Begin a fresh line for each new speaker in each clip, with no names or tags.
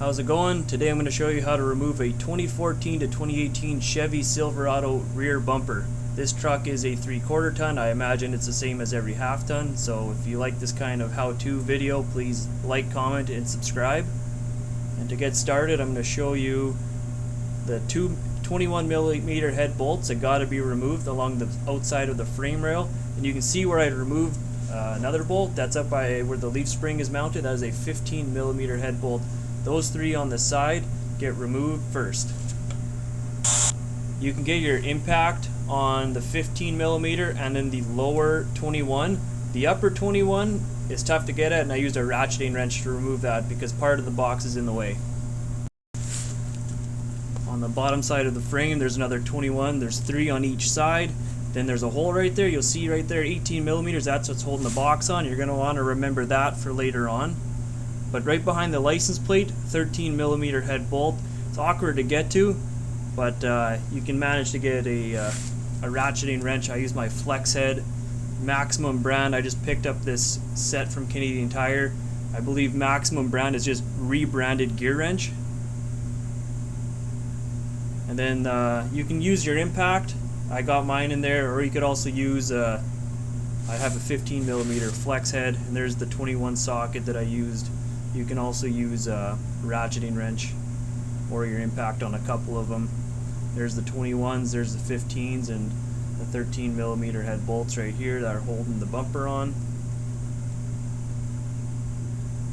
How's it going? Today I'm going to show you how to remove a 2014 to 2018 Chevy Silverado rear bumper. This truck is a 3/4 ton. I imagine it's the same as every half ton, so if you like this kind of how-to video, please like, comment, and subscribe. And to get started, I'm going to show you the two 21mm head bolts that got to be removed along the outside of the frame rail. And you can see where I removed another bolt that's up by where the leaf spring is mounted. That is a 15mm head bolt. Those three on the side get removed first. You can get your impact on the 15mm and then the lower 21. The upper 21 is tough to get at, and I used a ratcheting wrench to remove that because part of the box is in the way. On the bottom side of the frame there's another 21. There's 3 on each side. Then there's a hole right there. You'll see right there 18mm. That's what's holding the box on. You're going to want to remember that for later on. But right behind the license plate, 13mm head bolt. It's awkward to get to, but you can manage to get a ratcheting wrench. I use my Flex Head Maximum brand. I just picked up this set from Canadian Tire. I believe Maximum brand is just rebranded gear wrench. And then you can use your impact. I got mine in there, or you could also use I have a 15mm Flex Head, and there's the 21 socket that I used. You can also use a ratcheting wrench or your impact on a couple of them. There's the 21s, there's the 15s, and the 13mm head bolts right here that are holding the bumper on.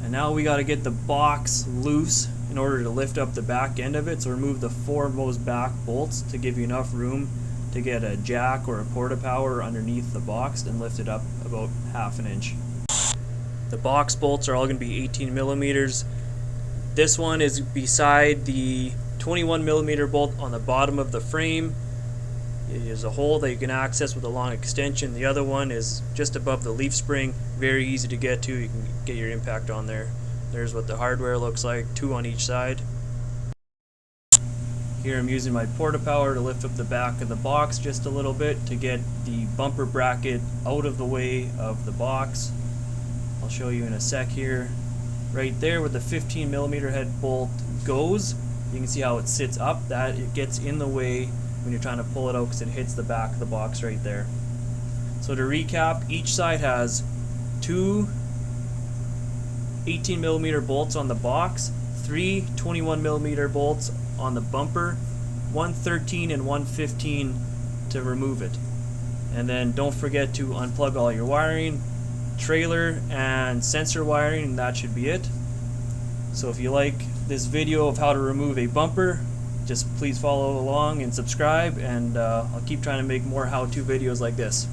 And now we got to get the box loose in order to lift up the back end of it. So remove the foremost back bolts to give you enough room to get a jack or a porta power underneath the box and lift it up about 1/2 inch. The box bolts are all going to be 18mm. This one is beside the 21mm bolt on the bottom of the frame. It is a hole that you can access with a long extension. The other one is just above the leaf spring. Very easy to get to. You can get your impact on there. There's what the hardware looks like, 2 on each side. Here I'm using my porta power to lift up the back of the box just a little bit to get the bumper bracket out of the way of the box. I'll show you in a sec here. Right there where the 15mm head bolt goes, you can see how it sits up. That it gets in the way when you're trying to pull it out because it hits the back of the box right there. So to recap, each side has 2 18mm bolts on the box, 3 21mm bolts on the bumper, 1 13 and 1 15 to remove it. And then don't forget to unplug all your wiring, trailer and sensor wiring, and that should be it. So if you like this video of how to remove a bumper, just please follow along and subscribe, and I'll keep trying to make more how-to videos like this.